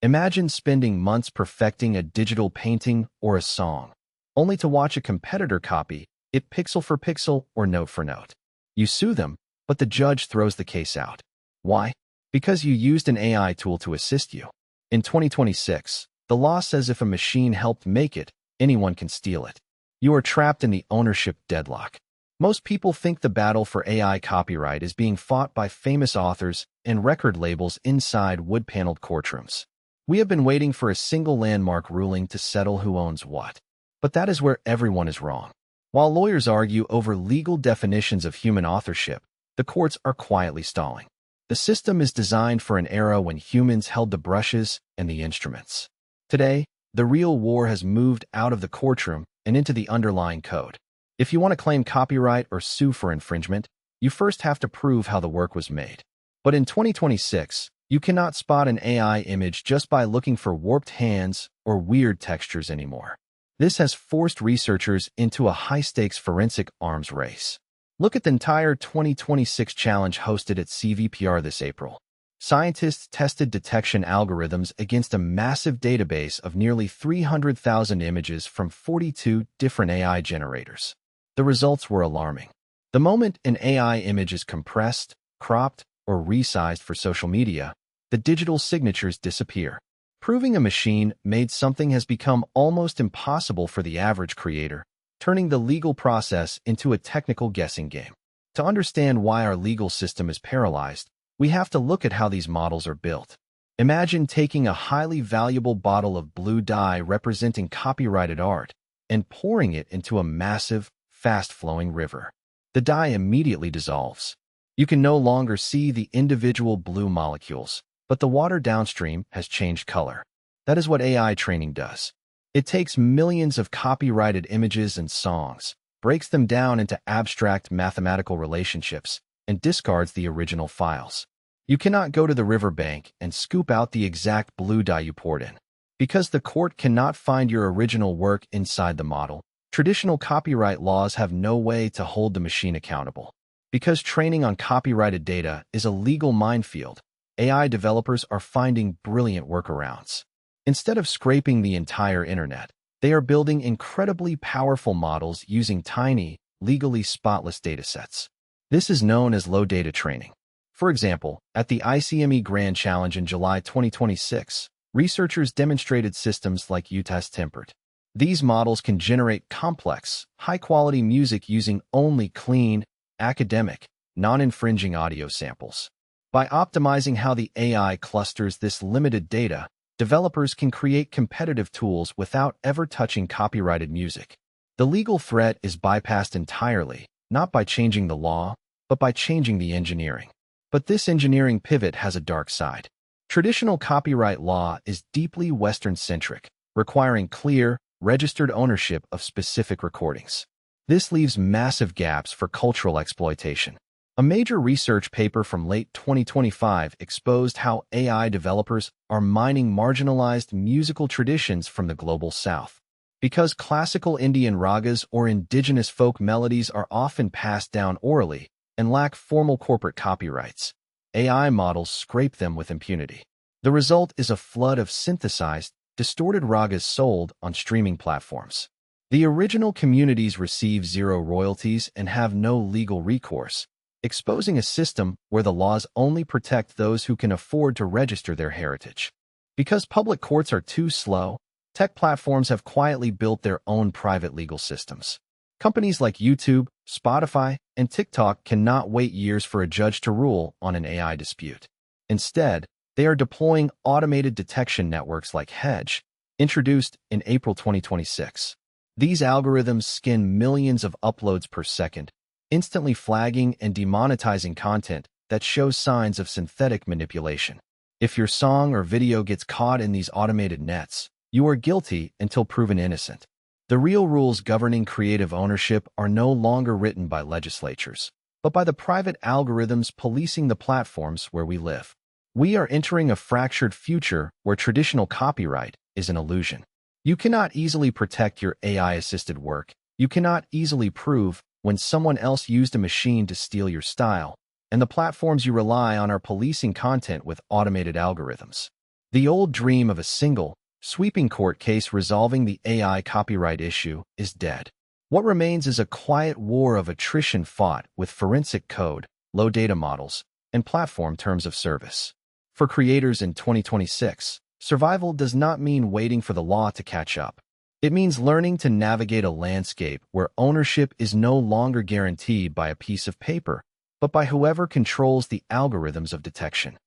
Imagine spending months perfecting a digital painting or a song, only to watch a competitor copy it pixel for pixel or note for note. You sue them, but the judge throws the case out. Why? Because you used an AI tool to assist you. In 2026, the law says if a machine helped make it, anyone can steal it. You are trapped in the ownership deadlock. Most people think the battle for AI copyright is being fought by famous authors and record labels inside wood-paneled courtrooms. We have been waiting for a single landmark ruling to settle who owns what. But that is where everyone is wrong. While lawyers argue over legal definitions of human authorship, the courts are quietly stalling. The system is designed for an era when humans held the brushes and the instruments. Today, the real war has moved out of the courtroom and into the underlying code. If you want to claim copyright or sue for infringement, you first have to prove how the work was made. But in 2026, you cannot spot an AI image just by looking for warped hands or weird textures anymore. This has forced researchers into a high-stakes forensic arms race. Look at the entire 2026 challenge hosted at CVPR this April. Scientists tested detection algorithms against a massive database of nearly 300,000 images from 42 different AI generators. The results were alarming. The moment an AI image is compressed, cropped, or resized for social media, the digital signatures disappear. Proving a machine-made something has become almost impossible for the average creator, turning the legal process into a technical guessing game. To understand why our legal system is paralyzed, we have to look at how these models are built. Imagine taking a highly valuable bottle of blue dye representing copyrighted art and pouring it into a massive, fast-flowing river. The dye immediately dissolves. You can no longer see the individual blue molecules, but the water downstream has changed color. That is what AI training does. It takes millions of copyrighted images and songs, breaks them down into abstract mathematical relationships, and discards the original files. You cannot go to the riverbank and scoop out the exact blue dye you poured in. Because the court cannot find your original work inside the model, traditional copyright laws have no way to hold the machine accountable. Because training on copyrighted data is a legal minefield, AI developers are finding brilliant workarounds. Instead of scraping the entire internet, they are building incredibly powerful models using tiny, legally spotless datasets. This is known as low data training. For example, at the ICME Grand Challenge in July 2026, researchers demonstrated systems like ut-aistimprt. These models can generate complex, high-quality music using only clean, academic, non-infringing audio samples. By optimizing how the AI clusters this limited data, developers can create competitive tools without ever touching copyrighted music. The legal threat is bypassed entirely, not by changing the law, but by changing the engineering. But this engineering pivot has a dark side. Traditional copyright law is deeply Western-centric, requiring clear, registered ownership of specific recordings. This leaves massive gaps for cultural exploitation. A major research paper from late 2025 exposed how AI developers are mining marginalized musical traditions from the global South. Because classical Indian ragas or indigenous folk melodies are often passed down orally and lack formal corporate copyrights, AI models scrape them with impunity. The result is a flood of synthesized, distorted ragas sold on streaming platforms. The original communities receive zero royalties and have no legal recourse, exposing a system where the laws only protect those who can afford to register their heritage. Because public courts are too slow, tech platforms have quietly built their own private legal systems. Companies like YouTube, Spotify, and TikTok cannot wait years for a judge to rule on an AI dispute. Instead, they are deploying automated detection networks like Hedge, introduced in April 2026. These algorithms scan millions of uploads per second, instantly flagging and demonetizing content that shows signs of synthetic manipulation. If your song or video gets caught in these automated nets, you are guilty until proven innocent. The real rules governing creative ownership are no longer written by legislatures, but by the private algorithms policing the platforms where we live. We are entering a fractured future where traditional copyright is an illusion. You cannot easily protect your AI-assisted work. You cannot easily prove when someone else used a machine to steal your style, and the platforms you rely on are policing content with automated algorithms. The old dream of a single, sweeping court case resolving the AI copyright issue is dead. What remains is a quiet war of attrition fought with forensic code, low data models, and platform terms of service. For creators in 2026, survival does not mean waiting for the law to catch up. It means learning to navigate a landscape where ownership is no longer guaranteed by a piece of paper, but by whoever controls the algorithms of detection.